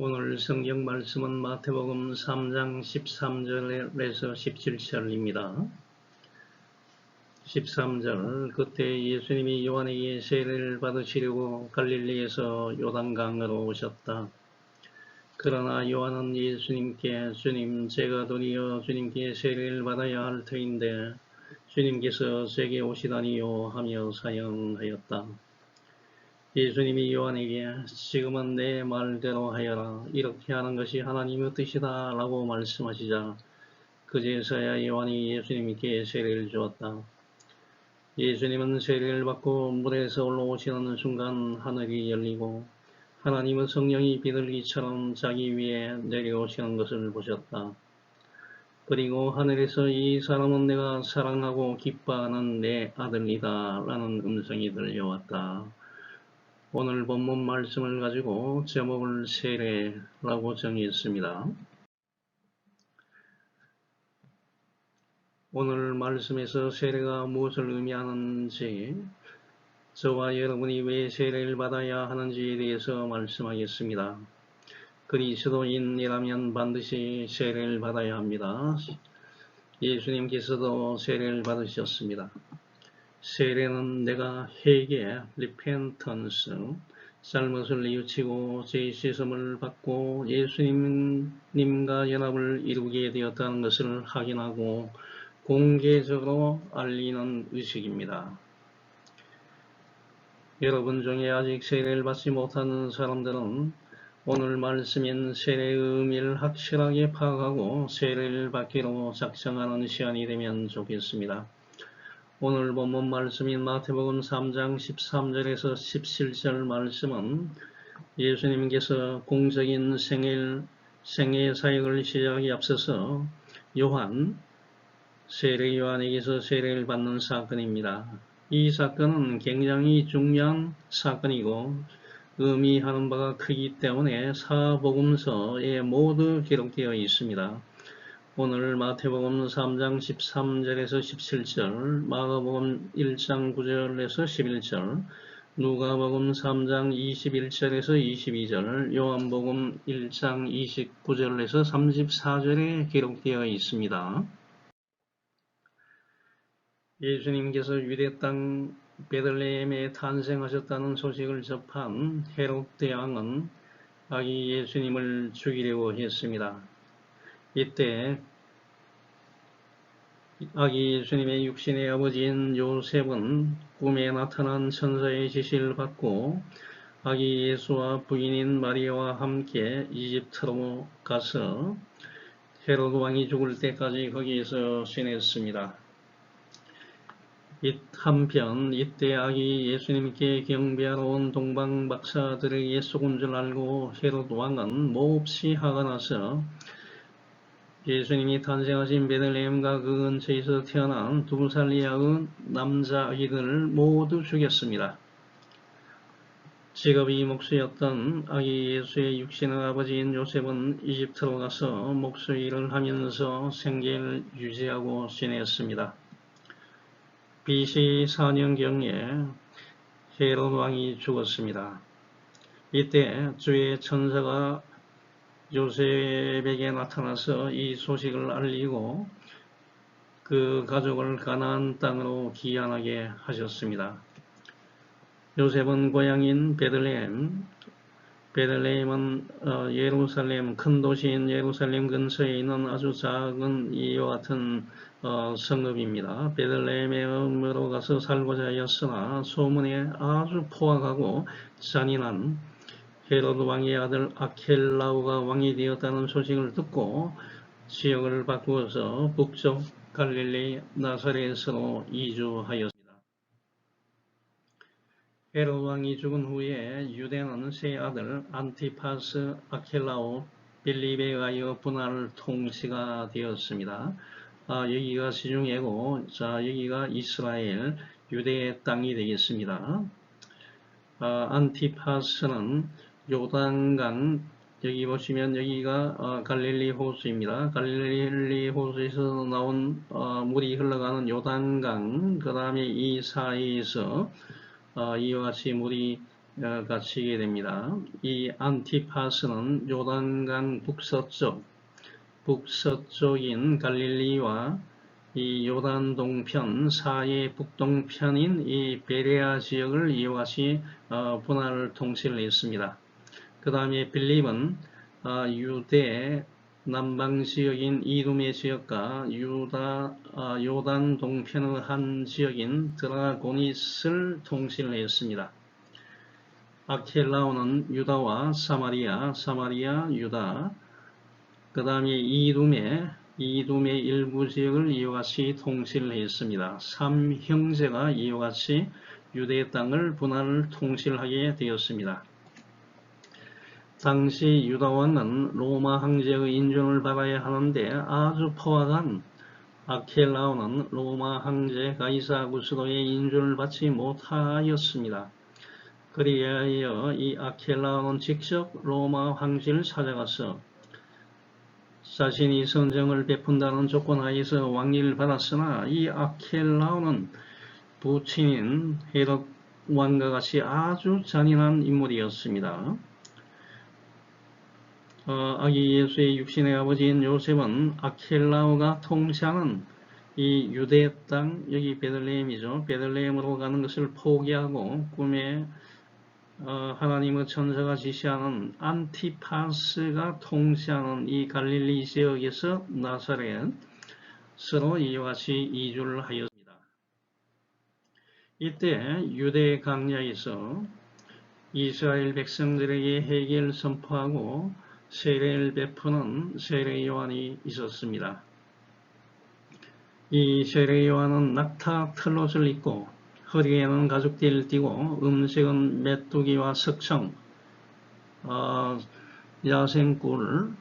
오늘 성경 말씀은 마태복음 3장 13절에서 17절입니다. 13절 그때 예수님이 요한에게 세례를 받으시려고 갈릴리에서 요단강으로 오셨다. 그러나 요한은 예수님께 주님 제가 도리어 주님께 세례를 받아야 할 터인데 주님께서 제게 오시다니요 하며 사양하였다. 예수님이 요한에게 지금은 내 말대로 하여라. 이렇게 하는 것이 하나님의 뜻이다 라고 말씀하시자 그제서야 요한이 예수님께 세례를 주었다. 예수님은 세례를 받고 물에서 올라오시는 순간 하늘이 열리고 하나님의 성령이 비둘기처럼 자기 위에 내려오시는 것을 보셨다. 그리고 하늘에서 이 사람은 내가 사랑하고 기뻐하는 내 아들이다 라는 음성이 들려왔다. 오늘 본문 말씀을 가지고 제목을 세례라고 정의했습니다. 오늘 말씀에서 세례가 무엇을 의미하는지, 저와 여러분이 왜 세례를 받아야 하는지에 대해서 말씀하겠습니다. 그리스도인이라면 반드시 세례를 받아야 합니다. 예수님께서도 세례를 받으셨습니다. 세례는 내가 회개, repentance, 잘못을 뉘우치고 죄의 씻음을 받고 예수님과 연합을 이루게 되었다는 것을 확인하고 공개적으로 알리는 의식입니다. 여러분 중에 아직 세례를 받지 못하는 사람들은 오늘 말씀인 세례의 의미를 확실하게 파악하고 세례를 받기로 작정하는 시간이 되면 좋겠습니다. 오늘 본문 말씀인 마태복음 3장 13절에서 17절 말씀은 예수님께서 공적인 생애 사역을 시작하기 앞서서 세례 요한에게서 세례를 받는 사건입니다. 이 사건은 굉장히 중요한 사건이고 의미하는 바가 크기 때문에 사복음서에 모두 기록되어 있습니다. 오늘 마태복음 3장 13절에서 17절, 마가복음 1장 9절에서 11절, 누가복음 3장 21절에서 22절, 요한복음 1장 29절에서 34절에 기록되어 있습니다. 예수님께서 유대 땅 베들레헴에 탄생하셨다는 소식을 접한 헤롯 대왕은 아기 예수님을 죽이려고 했습니다. 이때 아기 예수님의 육신의 아버지인 요셉은 꿈에 나타난 천사의 지시를 받고 아기 예수와 부인인 마리아와 함께 이집트로 가서 헤롯 왕이 죽을 때까지 거기에서 지냈습니다. 한편 이때 아기 예수님께 경배하러 온 동방 박사들에게 속은 줄 알고 헤롯 왕은 몹시 화가 나서 예수님이 탄생하신 베들레헴과 그 근처에서 태어난 2살 이하의 남자 아기들을 모두 죽였습니다. 직업이 목수였던 아기 예수의 육신의 아버지인 요셉은 이집트로 가서 목수 일을 하면서 생계를 유지하고 지냈습니다. BC 4년경에 헤롯 왕이 죽었습니다. 이때 주의 천사가 요셉에게 나타나서 이 소식을 알리고 그 가족을 가나안 땅으로 귀환하게 하셨습니다. 요셉은 고향인 베들레헴은 예루살렘, 큰 도시인 예루살렘 근처에 있는 아주 작은 이와 같은 성읍입니다. 베들레헴에 음으로 가서 살고자 하였으나 소문에 아주 포악하고 잔인한 헤롯 왕의 아들 아켈라오가 왕이 되었다는 소식을 듣고 지역을 바꾸어서 북쪽 갈릴리 나사렛으로 이주하였습니다. 헤롯 왕이 죽은 후에 유대는 세 아들 안티파스, 아켈라오, 빌립에 의하여 분할 통치가 되었습니다. 여기가 시중이고, 여기가 이스라엘, 유대의 땅이 되겠습니다. 안티파스는 요단강, 여기 보시면 여기가 갈릴리 호수입니다. 갈릴리 호수에서 나온 물이 흘러가는 요단강, 그 다음에 이 사이에서 이와 같이 물이 갇히게 됩니다. 이 안티파스는 요단강 북서쪽인 갈릴리와 이 요단 동편 사해 북동편인 이 베레아 지역을 이와 같이 분할 통치를 했습니다. 그 다음에 빌립은 유대 남방 지역인 이두메 지역과 요단 동편의 한 지역인 드라고니스를 통치를 했습니다. 아켈라오는 유다와 사마리아, 유다, 그 다음에 이두메 일부 지역을 이와 같이 통치를 했습니다. 3형제가 이와 같이 유대 땅을 분할 통치를 하게 되었습니다. 당시 유다왕은 로마 황제의 인준을 받아야 하는데 아주 포악한 아켈라오는 로마 황제 가이사 아구스도의 인준을 받지 못하였습니다. 그리하여 이 아켈라오는 직접 로마 황제를 찾아가서 자신이 선정을 베푼다는 조건 하에서 왕위를 받았으나 이 아켈라오는 부친인 헤롯 왕과 같이 아주 잔인한 인물이었습니다. 아기 예수의 육신의 아버지인 요셉은 아켈라오가 통치하는 이 유대 땅, 여기 베들레헴이죠. 베들레헴으로 가는 것을 포기하고 꿈에 하나님의 천사가 지시하는 안티파스가 통치하는 이 갈릴리 지역에서 나사렛으로 이와 같이 이주를 하였습니다. 이때 유대 강야에서 이스라엘 백성들에게 회개를 선포하고 세례를 베푸는 세례 요한이 있었습니다. 이 세례 요한은 낙타 털옷을 입고 허리에는 가죽띠를 띠고 음식은 메뚜기와 석청, 야생꿀을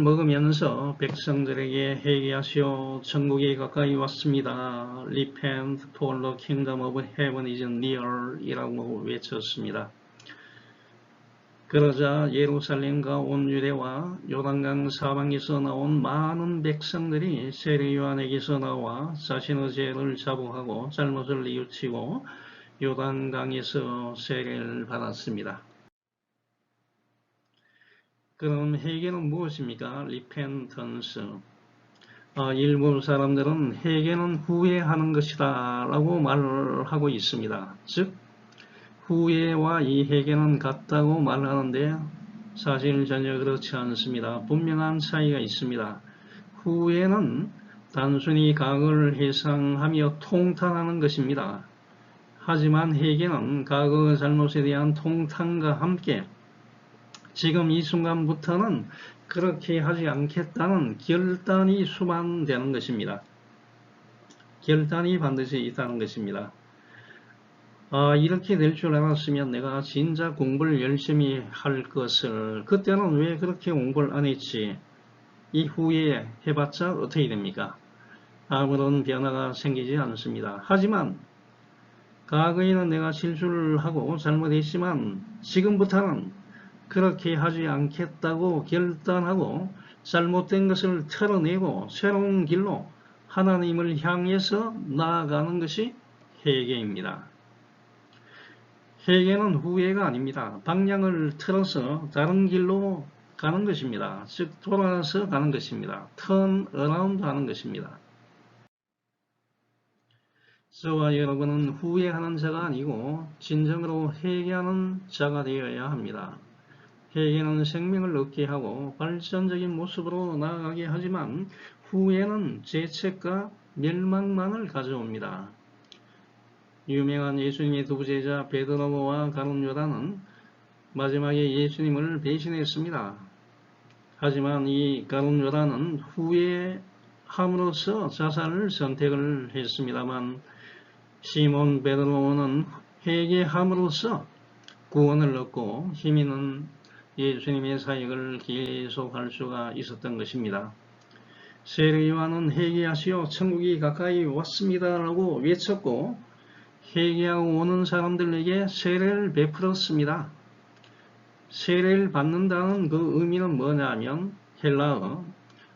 먹으면서 백성들에게 회개하시오. 천국이 가까이 왔습니다. Repent for the kingdom of heaven is near 이라고 외쳤습니다. 그러자 예루살렘과 온 유대와 요단강 사방에서 나온 많은 백성들이 세례 요한에게서 나와 자신의 죄를 자복하고 잘못을 뉘우치고 요단강에서 세례를 받았습니다. 그럼 회개는 무엇입니까? Repentance. 일부 사람들은 회개는 후회하는 것이다 라고 말을 하고 있습니다. 즉 후회와 이 회개는 같다고 말하는데 사실 전혀 그렇지 않습니다. 분명한 차이가 있습니다. 후회는 단순히 과거를 회상하며 통탄하는 것입니다. 하지만 회개는 과거의 잘못에 대한 통탄과 함께 지금 이 순간부터는 그렇게 하지 않겠다는 결단이 수반되는 것입니다. 결단이 반드시 있다는 것입니다. 이렇게 될 줄 알았으면 내가 진짜 공부를 열심히 할 것을 그때는 왜 그렇게 공부를 안 했지? 이후에 해봤자 어떻게 됩니까? 아무런 변화가 생기지 않습니다. 하지만 과거에는 내가 실수를 하고 잘못했지만 지금부터는 그렇게 하지 않겠다고 결단하고 잘못된 것을 털어내고 새로운 길로 하나님을 향해서 나아가는 것이 회개입니다. 회개는 후회가 아닙니다. 방향을 틀어서 다른 길로 가는 것입니다. 즉 돌아서 가는 것입니다. turn around 하는 것입니다. 저와 여러분은 후회하는 자가 아니고 진정으로 회개하는 자가 되어야 합니다. 회개는 생명을 얻게 하고 발전적인 모습으로 나아가게 하지만 후회는 죄책과 멸망만을 가져옵니다. 유명한 예수님의 두 제자 베드로와 가룟 요단은 마지막에 예수님을 배신했습니다. 하지만 이 가룟 요단은 후회함으로써 자살을 선택을 했습니다만 시몬 베드로는 회개함으로써 구원을 얻고 힘 있는 예수님의 사역을 계속할 수가 있었던 것입니다. 세례 요한은 회개하시오 천국이 가까이 왔습니다 라고 외쳤고 회개하고 오는 사람들에게 세례를 베풀었습니다. 세례를 받는다는 그 의미는 뭐냐면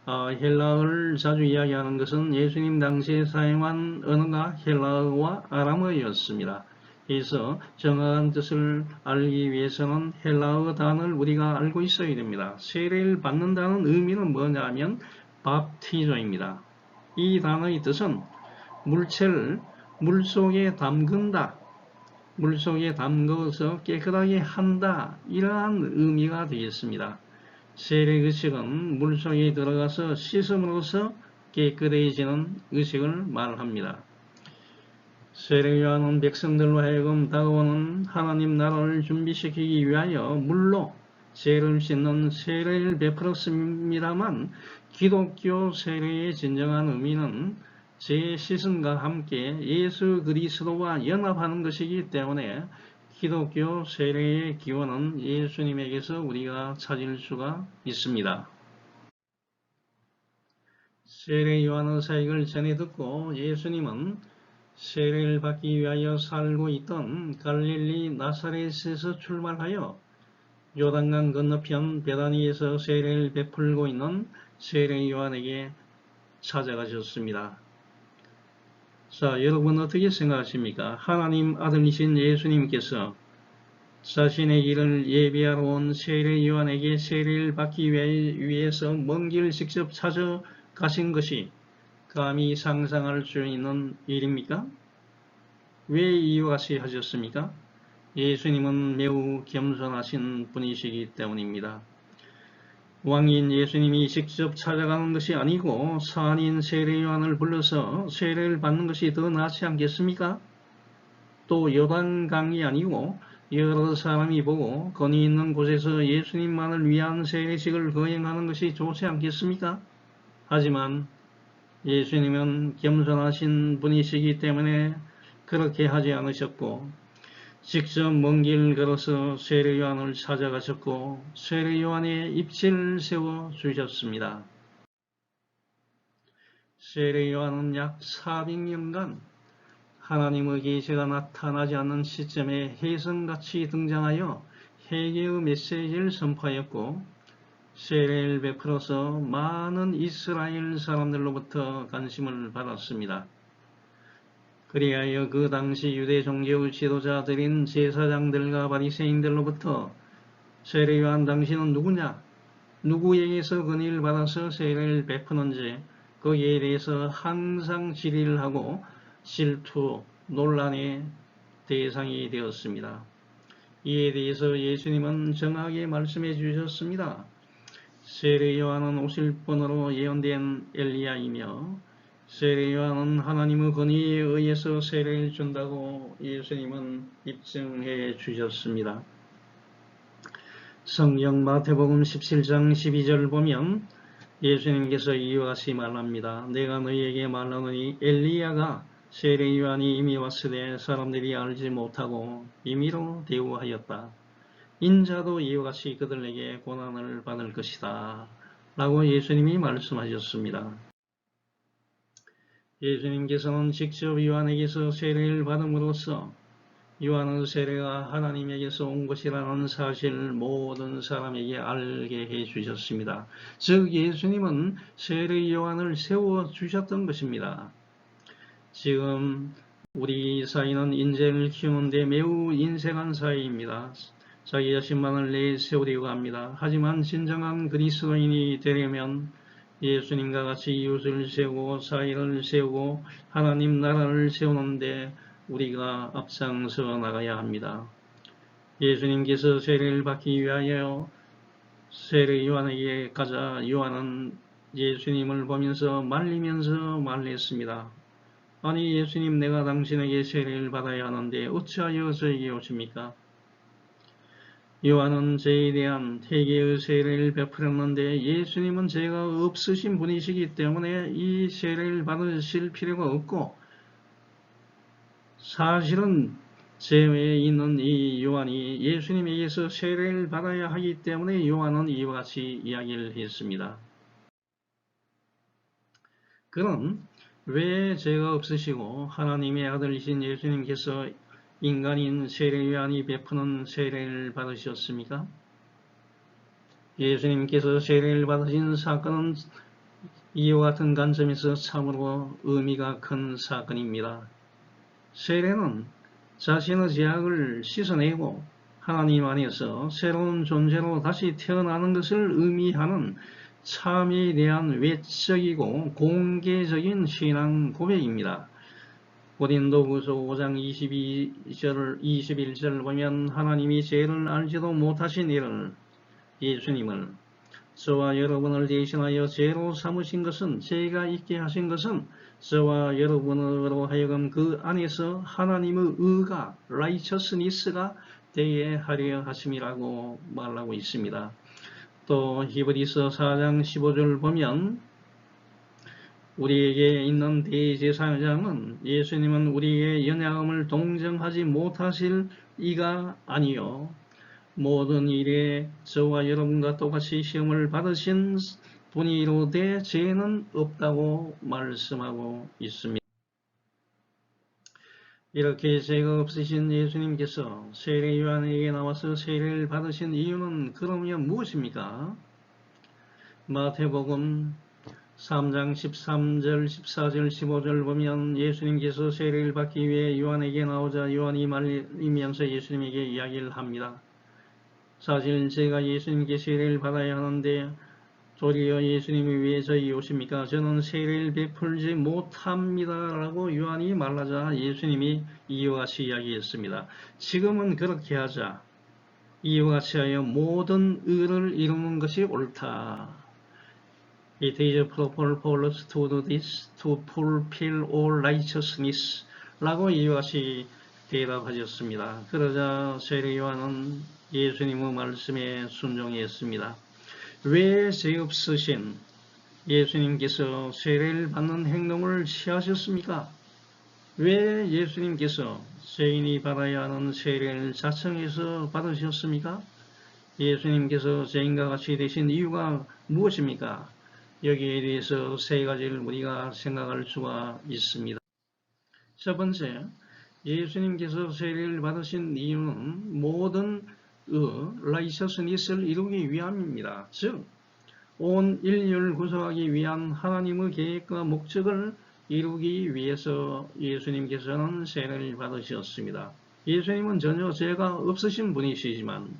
헬라어를 자주 이야기하는 것은 예수님 당시에 사용한 언어가 헬라어와 아람어였습니다. 해서 정확한 뜻을 알기 위해서는 헬라어 단어를 우리가 알고 있어야 됩니다. 세례를 받는다는 의미는 뭐냐면 밥티조입니다. 이 단어의 뜻은 물체를 물속에 담근다, 물속에 담궈서 깨끗하게 한다, 이러한 의미가 되겠습니다. 세례 의식은 물속에 들어가서 씻음으로써 깨끗해지는 의식을 말합니다. 세례 요한은 백성들로 하여금 다가오는 하나님 나라를 준비시키기 위하여 물로 죄를 씻는 세례를 베풀었습니다만 기독교 세례의 진정한 의미는 죄 씻음과 함께 예수 그리스도와 연합하는 것이기 때문에 기독교 세례의 기원은 예수님에게서 우리가 찾을 수가 있습니다. 세례 요한의 사역을 전해 듣고 예수님은 세례를 받기 위하여 살고 있던 갈릴리 나사렛에서 출발하여 요단강 건너편 베다니에서 세례를 베풀고 있는 세례 요한에게 찾아가셨습니다. 자, 여러분 어떻게 생각하십니까? 하나님 아들이신 예수님께서 자신의 길을 예비하러 온 세례 요한에게 세례를 받기 위해서 먼 길을 직접 찾아가신 것이 감히 상상할 수 있는 일입니까? 왜 이와 같이 하셨습니까? 예수님은 매우 겸손하신 분이시기 때문입니다. 왕인 예수님이 직접 찾아가는 것이 아니고 산인 세례 요한을 불러서 세례를 받는 것이 더 낫지 않겠습니까? 또 요단강이 아니고 여러 사람이 보고 건의 있는 곳에서 예수님만을 위한 세례식을 거행하는 것이 좋지 않겠습니까? 하지만 예수님은 겸손하신 분이시기 때문에 그렇게 하지 않으셨고 직접 먼 길 걸어서 세례 요한을 찾아가셨고 세례 요한의 입지를 세워 주셨습니다. 세례 요한은 약 400년간 하나님의 계시가 나타나지 않는 시점에 혜성같이 등장하여 회개의 메시지를 선포하였고 세례를 베풀어서 많은 이스라엘 사람들로부터 관심을 받았습니다. 그리하여 그 당시 유대 종교 지도자들인 제사장들과 바리새인들로부터 세례 요한 당신은 누구냐? 누구에게서 건의를 받아서 세례를 베푸는지 거기에 대해서 항상 질의를 하고 질투, 논란의 대상이 되었습니다. 이에 대해서 예수님은 정확하게 말씀해 주셨습니다. 세례 요한은 오실 분으로 예언된 엘리야이며 세례 요한은 하나님의 건의에 의해서 세례를 준다고 예수님은 입증해 주셨습니다. 성경 마태복음 17장 12절 보면 예수님께서 이와 같이 말합니다. 내가 너희에게 말하노니 엘리야가 세례 요한이 이미 왔으되 사람들이 알지 못하고 임의로 대우하였다. 인자도 이와 같이 그들에게 고난을 받을 것이다. 라고 예수님이 말씀하셨습니다. 예수님께서는 직접 요한에게서 세례를 받음으로써 요한의 세례가 하나님에게서 온 것이라는 사실을 모든 사람에게 알게 해주셨습니다. 즉 예수님은 세례 요한을 세워주셨던 것입니다. 지금 우리 사회는 인재를 키우는 데 매우 인색한 사회입니다. 자기 자신만을 내세우려고 합니다. 하지만 진정한 그리스도인이 되려면 예수님과 같이 이웃을 세우고 사회를 세우고 하나님 나라를 세우는데 우리가 앞장서 나가야 합니다. 예수님께서 세례를 받기 위하여 세례 요한에게 가자 요한은 예수님을 보면서 말리면서 말했습니다. 아니 예수님 내가 당신에게 세례를 받아야 하는데 어찌하여 저에게 오십니까? 요한은 죄에 대한 회개의 세례를 베풀었는데 예수님은 죄가 없으신 분이시기 때문에 이 세례를 받으실 필요가 없고 사실은 죄에 있는 이 요한이 예수님에게서 세례를 받아야 하기 때문에 요한은 이와 같이 이야기를 했습니다. 그럼 왜 죄가 없으시고 하나님의 아들이신 예수님께서 인간인 세례 요한이 베푸는 세례를 받으셨습니까? 예수님께서 세례를 받으신 사건은 이와 같은 관점에서 참으로 의미가 큰 사건입니다. 세례는 자신의 죄악을 씻어내고 하나님 안에서 새로운 존재로 다시 태어나는 것을 의미하는 참에 대한 외적이고 공개적인 신앙 고백입니다. 고린도후서 5장 21절 보면 하나님이 죄를 알지도 못하신 이를 예수님을 저와 여러분을 대신하여 죄로 삼으신 것은 죄가 있게 하신 것은 저와 여러분으로 하여금 그 안에서 하나님의 의가 righteousness가 되게 하려 하심이라고 말하고 있습니다. 또 히브리서 4장 15절 보면 우리에게 있는 대제사장은 예수님은 우리의 연약함을 동정하지 못하실 이가 아니요 모든 일에 저와 여러분과 똑같이 시험을 받으신 분이로되 죄는 없다고 말씀하고 있습니다. 이렇게 죄가 없으신 예수님께서 세례 요한에게 나와서 세례를 받으신 이유는 그러면 무엇입니까? 마태복음 3장 13절, 14절, 15절 보면 예수님께서 세례를 받기 위해 요한에게 나오자 요한이 말리면서 예수님에게 이야기를 합니다. 사실 제가 예수님께 세례를 받아야 하는데 도리어 예수님이 왜 저희 오십니까? 저는 세례를 베풀지 못합니다. 라고 요한이 말하자 예수님이 이와 같이 이야기했습니다. 지금은 그렇게 하자. 이와 같이 하여 모든 의를 이루는 것이 옳다. It is proper for us to do this, to fulfill all righteousness. 라고 이와 같이 대답하셨습니다. 그러자 세례 요한은 예수님의 말씀에 순종했습니다. 왜 죄 없으신 예수님께서 세례를 받는 행동을 취하셨습니까? 왜 예수님께서 죄인이 받아야 하는 세례를 자청해서 받으셨습니까? 예수님께서 죄인과 같이 되신 이유가 무엇입니까? 여기에 대해서 세 가지를 우리가 생각할 수가 있습니다. 첫 번째, 예수님께서 세례를 받으신 이유는 모든 righteousness를 이루기 위함입니다. 즉, 온 인류를 구속하기 위한 하나님의 계획과 목적을 이루기 위해서 예수님께서는 세례를 받으셨습니다. 예수님은 전혀 죄가 없으신 분이시지만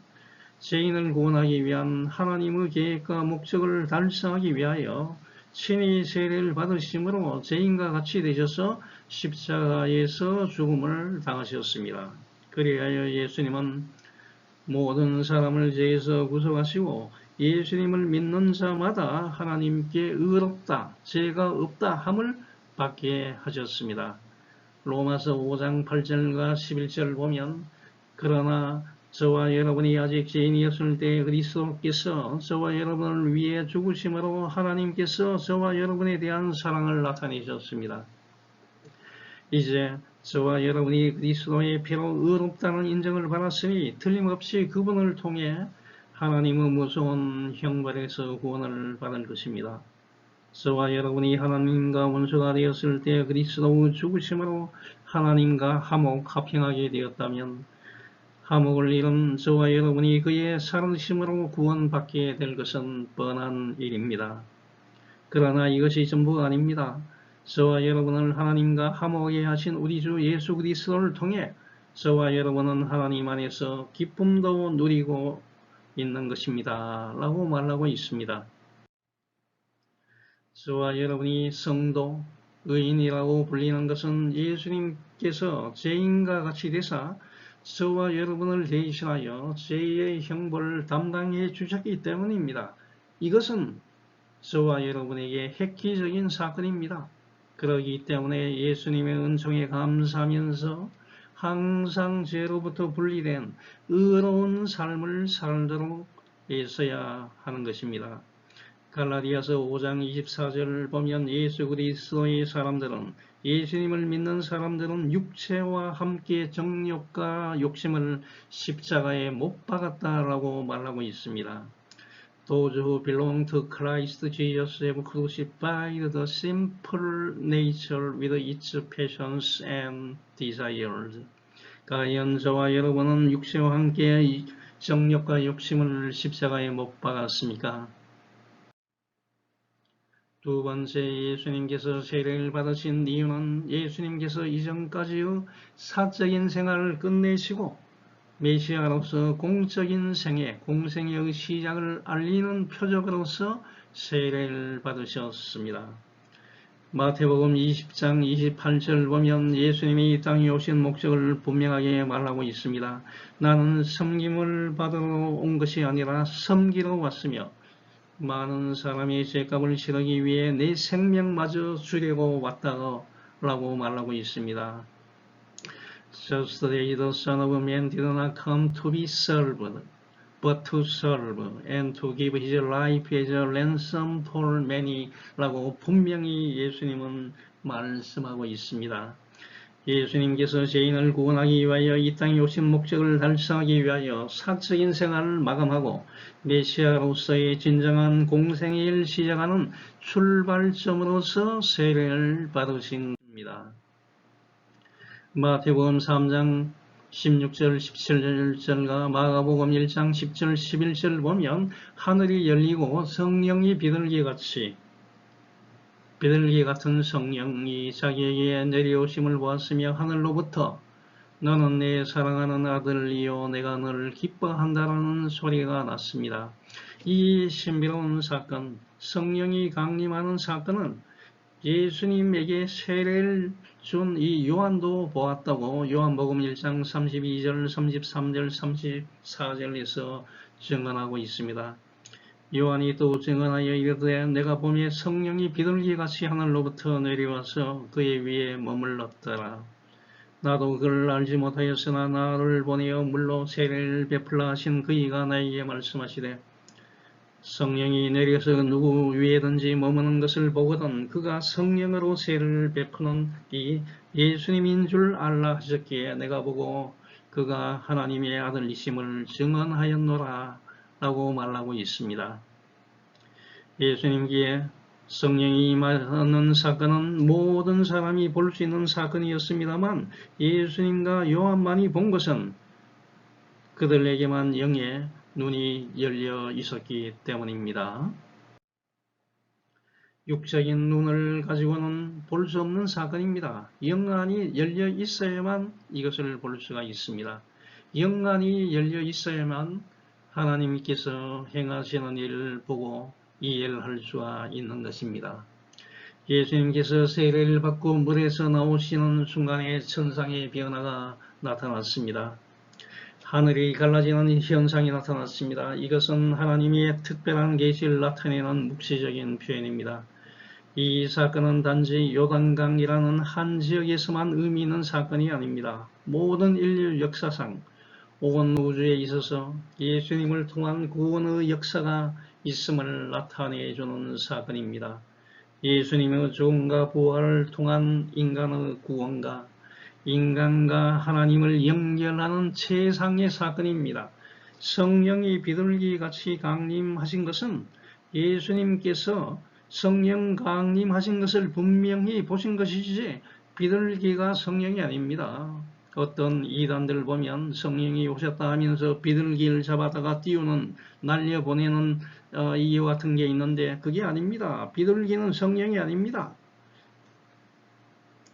죄인을 구원하기 위한 하나님의 계획과 목적을 달성하기 위하여 친히 세례를 받으심으로 죄인과 같이 되셔서 십자가에서 죽음을 당하셨습니다. 그리하여 예수님은 모든 사람을 죄에서 구속하시고 예수님을 믿는 자마다 하나님께 의롭다, 죄가 없다 함을 받게 하셨습니다. 로마서 5장 8절과 11절 보면 그러나 저와 여러분이 아직 죄인이었을 때 그리스도께서 저와 여러분을 위해 죽으심으로 하나님께서 저와 여러분에 대한 사랑을 나타내셨습니다. 이제 저와 여러분이 그리스도의 피로 의롭다는 인정을 받았으니 틀림없이 그분을 통해 하나님의 무서운 형벌에서 구원을 받을 것입니다. 저와 여러분이 하나님과 원수가 되었을 때 그리스도의 죽으심으로 하나님과 화평하게 되었다면 화목을 잃은 저와 여러분이 그의 살으심으로 구원받게 될 것은 뻔한 일입니다. 그러나 이것이 전부가 아닙니다. 저와 여러분을 하나님과 화목하게 하신 우리 주 예수 그리스도를 통해 저와 여러분은 하나님 안에서 기쁨도 누리고 있는 것입니다. 라고 말하고 있습니다. 저와 여러분이 성도, 의인이라고 불리는 것은 예수님께서 죄인과 같이 되사 저와 여러분을 대신하여 죄의 형벌을 담당해 주셨기 때문입니다. 이것은 저와 여러분에게 획기적인 사건입니다. 그러기 때문에 예수님의 은총에 감사하면서 항상 죄로부터 분리된 의로운 삶을 살도록 애써야 하는 것입니다. 갈라디아서 5장 24절을 보면 예수 그리스도의 사람들은 예수님을 믿는 사람들은 육체와 함께 정욕과 욕심을 십자가에 못 박았다라고 말하고 있습니다. Those who belong to Christ Jesus have crucified the simple nature with its passions and desires. 과연 저와 여러분은 육체와 함께 정욕과 욕심을 십자가에 못 박았습니까? 두 번째, 예수님께서 세례를 받으신 이유는 예수님께서 이전까지의 사적인 생활을 끝내시고 메시아로서 공적인 생애, 공생애의 시작을 알리는 표적으로서 세례를 받으셨습니다. 마태복음 20장 28절 보면 예수님이 이 땅에 오신 목적을 분명하게 말하고 있습니다. 나는 섬김을 받으러 온 것이 아니라 섬기러 왔으며 많은 사람이 죄값을 치르기 위해 내 생명마저 주려고 왔다 라고 말하고 있습니다. Just as the Son of Man did not come to be served, but to serve, and to give his life as a ransom for many 라고 분명히 예수님은 말씀하고 있습니다. 예수님께서 죄인을 구원하기 위하여 이 땅에 오신 목적을 달성하기 위하여 사적인 생활을 마감하고 메시아로서의 진정한 공생애를 시작하는 출발점으로서 세례를 받으신 겁니다. 마태복음 3장 16절 17절과 마가복음 1장 10절 11절 보면 하늘이 열리고 성령이 비둘기 같은 성령이 자기에게 내려오심을 보았으며 하늘로부터 너는 내 사랑하는 아들이요 내가 너를 기뻐한다라는 소리가 났습니다. 이 신비로운 사건, 성령이 강림하는 사건은 예수님에게 세례를 준 이 요한도 보았다고 요한복음 1장 32절, 33절, 34절에서 증언하고 있습니다. 요한이 또 증언하여 이르되 내가 보매 성령이 비둘기같이 하늘로부터 내려와서 그의 위에 머물렀더라. 나도 그를 알지 못하였으나 나를 보내어 물로 세례를 베풀라 하신 그이가 나에게 말씀하시되 성령이 내려서 누구 위에든지 머무는 것을 보거든 그가 성령으로 세례를 베푸는 이 예수님인 줄 알라 하셨기에 내가 보고 그가 하나님의 아들이심을 증언하였노라 라고 말하고 있습니다. 예수님께 성령이 임하는 사건은 모든 사람이 볼 수 있는 사건이었습니다만 예수님과 요한만이 본 것은 그들에게만 영의 눈이 열려 있었기 때문입니다. 육적인 눈을 가지고는 볼 수 없는 사건입니다. 영안이 열려 있어야만 이것을 볼 수가 있습니다. 영안이 열려 있어야만 하나님께서 행하시는 일을 보고 이해를 할 수가 있는 것입니다. 예수님께서 세례를 받고 물에서 나오시는 순간에 천상의 변화가 나타났습니다. 하늘이 갈라지는 현상이 나타났습니다. 이것은 하나님의 특별한 계시를 나타내는 묵시적인 표현입니다. 이 사건은 단지 요단강이라는 한 지역에서만 의미 있는 사건이 아닙니다. 모든 인류 역사상 온 우주에 있어서 예수님을 통한 구원의 역사가 있음을 나타내주는 사건입니다. 예수님의 죽음과 부활을 통한 인간의 구원과 인간과 하나님을 연결하는 최상의 사건입니다. 성령이 비둘기같이 강림하신 것은 예수님께서 성령 강림하신 것을 분명히 보신 것이지 비둘기가 성령이 아닙니다. 어떤 이단들 보면 성령이 오셨다 하면서 비둘기를 잡아다가 띄우는 날려보내는 이유 같은 게 있는데 그게 아닙니다. 비둘기는 성령이 아닙니다.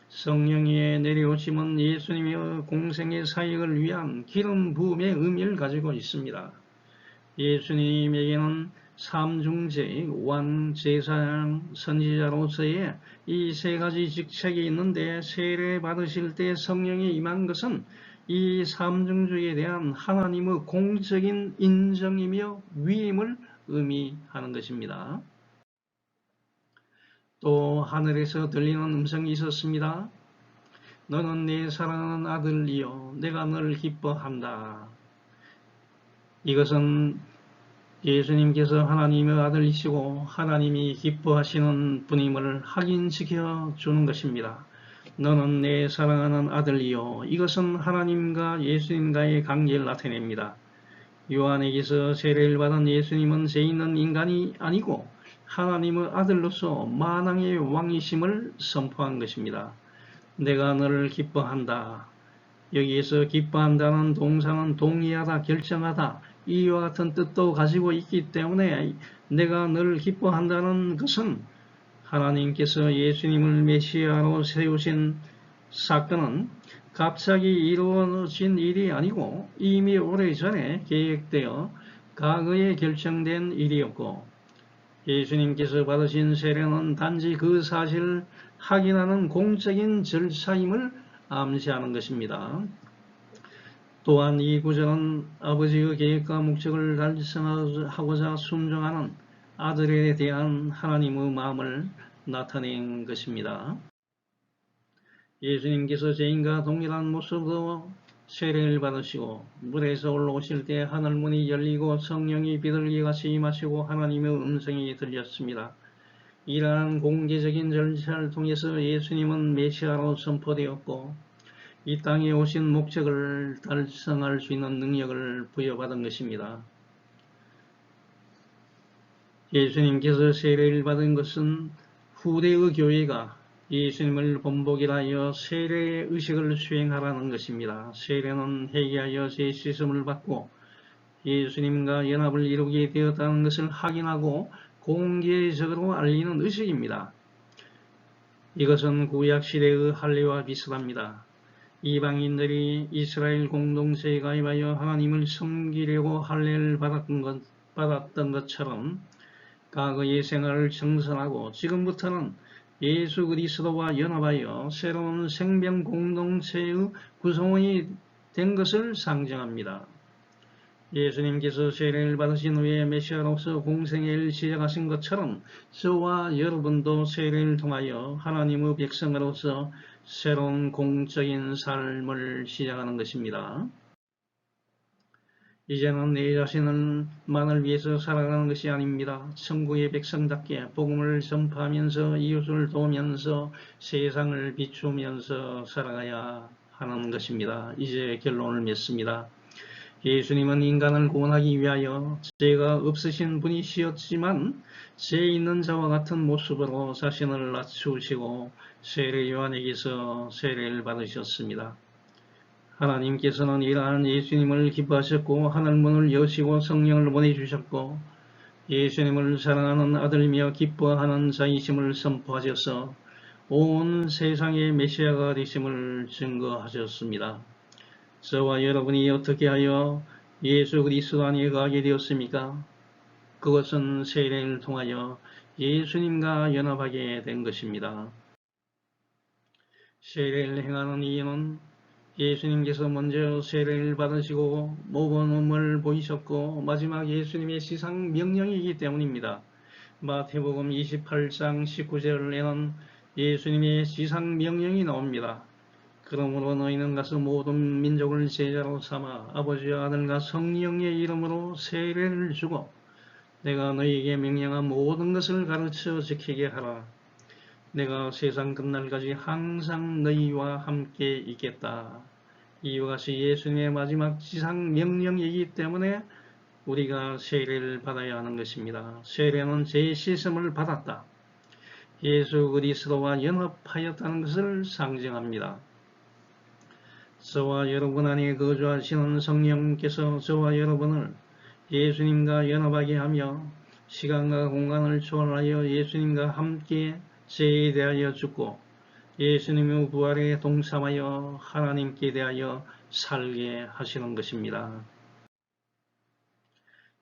성령의 내려오심은 예수님의 공생의 사역을 위한 기름 부음의 의미를 가지고 있습니다. 예수님에게는 삼중제, 왕, 제사장, 선지자로서의 이 세 가지 직책이 있는데 세례 받으실 때 성령이 임한 것은 이 삼중주에 대한 하나님의 공적인 인정이며 위임을 의미하는 것입니다. 또 하늘에서 들리는 음성이 있었습니다. 너는 내 사랑하는 아들이요 내가 너를 기뻐한다. 이것은 예수님께서 하나님의 아들이시고 하나님이 기뻐하시는 분임을 확인시켜 주는 것입니다. 너는 내 사랑하는 아들이요. 이것은 하나님과 예수님과의 관계를 나타냅니다. 요한에게서 세례를 받은 예수님은 죄 있는 인간이 아니고 하나님의 아들로서 만왕의 왕이심을 선포한 것입니다. 내가 너를 기뻐한다. 여기에서 기뻐한다는 동사는 동의하다, 결정하다, 이와 같은 뜻도 가지고 있기 때문에 내가 너를 기뻐한다는 것은 하나님께서 예수님을 메시아로 세우신 사건은 갑자기 이루어진 일이 아니고 이미 오래전에 계획되어 과거에 결정된 일이었고, 예수님께서 받으신 세례는 단지 그 사실을 확인하는 공적인 절차임을 암시하는 것입니다. 또한 이 구절은 아버지의 계획과 목적을 달성하고자 순종하는 아들에 대한 하나님의 마음을 나타낸 것입니다. 예수님께서 죄인과 동일한 모습으로 세례를 받으시고 물에서 올라오실 때 하늘문이 열리고 성령이 비둘기같이 임하시고 하나님의 음성이 들렸습니다. 이러한 공개적인 절차를 통해서 예수님은 메시아로 선포되었고 이 땅에 오신 목적을 달성할 수 있는 능력을 부여받은 것입니다. 예수님께서 세례를 받은 것은 후대의 교회가 예수님을 본보기라 하여 세례의 의식을 수행하라는 것입니다. 세례는 회개하여 죄 씻음을 받고 예수님과 연합을 이루게 되었다는 것을 확인하고 공개적으로 알리는 의식입니다. 이것은 구약시대의 할례와 비슷합니다. 이방인들이 이스라엘 공동체에 가입하여 하나님을 섬기려고 할례를 받았던 것처럼 과거의 생활을 정선하고 지금부터는 예수 그리스도와 연합하여 새로운 생명 공동체의 구성원이 된 것을 상징합니다. 예수님께서 세례를 받으신 후에 메시아로서 공생의 일을 시작하신 것처럼 저와 여러분도 세례를 통하여 하나님의 백성으로서 새로운 공적인 삶을 시작하는 것입니다. 이제는 내 자신만을 위해서 살아가는 것이 아닙니다. 천국의 백성답게 복음을 전파하면서 이웃을 도우면서 세상을 비추면서 살아가야 하는 것입니다. 이제 결론을 맺습니다. 예수님은 인간을 구원하기 위하여 죄가 없으신 분이시었지만 죄 있는 자와 같은 모습으로 자신을 낮추시고 세례 요한에게서 세례를 받으셨습니다. 하나님께서는 이러한 예수님을 기뻐하셨고 하늘문을 여시고 성령을 보내주셨고 예수님을 사랑하는 아들이며 기뻐하는 자이심을 선포하셔서 온 세상의 메시아가 되심을 증거하셨습니다. 저와 여러분이 어떻게 하여 예수 그리스도 안에 거하게 되었습니까? 그것은 세례를 통하여 예수님과 연합하게 된 것입니다. 세례를 행하는 이유는 예수님께서 먼저 세례를 받으시고 모범을 보이셨고 마지막 예수님의 지상 명령이기 때문입니다. 마태복음 28장 19절에는 예수님의 지상 명령이 나옵니다. 그러므로 너희는 가서 모든 민족을 제자로 삼아 아버지와 아들과 성령의 이름으로 세례를 주고 내가 너희에게 명령한 모든 것을 가르쳐 지키게 하라. 내가 세상 끝날까지 항상 너희와 함께 있겠다. 이와 같이 예수님의 마지막 지상 명령이기 때문에 우리가 세례를 받아야 하는 것입니다. 세례는 죄 씻음을 받았다. 예수 그리스도와 연합하였다는 것을 상징합니다. 저와 여러분 안에 거주하시는 성령께서 저와 여러분을 예수님과 연합하게 하며 시간과 공간을 초월하여 예수님과 함께 죄에 대하여 죽고 예수님의 부활에 동참하여 하나님께 대하여 살게 하시는 것입니다.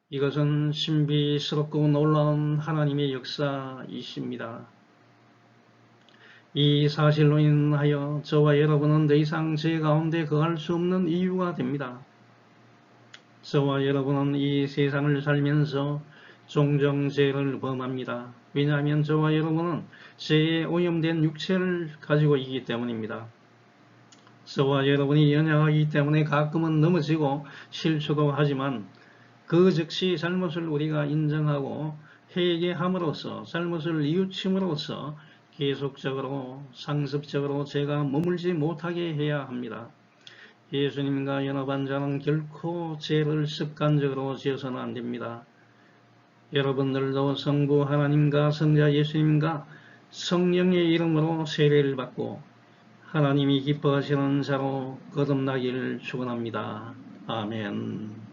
이것은 신비스럽고 놀라운 하나님의 역사이십니다. 이 사실로 인하여 저와 여러분은 더 이상 죄 가운데 거할 수 없는 이유가 됩니다. 저와 여러분은 이 세상을 살면서 종종 죄를 범합니다. 왜냐하면 저와 여러분은 죄에 오염된 육체를 가지고 있기 때문입니다. 저와 여러분이 연약하기 때문에 가끔은 넘어지고 실수도 하지만 그 즉시 잘못을 우리가 인정하고 회개함으로써 잘못을 뉘우침으로써 계속적으로 상습적으로 죄가 머물지 못하게 해야 합니다. 예수님과 연합한 자는 결코 죄를 습관적으로 지어서는 안 됩니다. 여러분들도 성부 하나님과 성자 예수님과 성령의 이름으로 세례를 받고 하나님이 기뻐하시는 자로 거듭나기를 축원합니다. 아멘.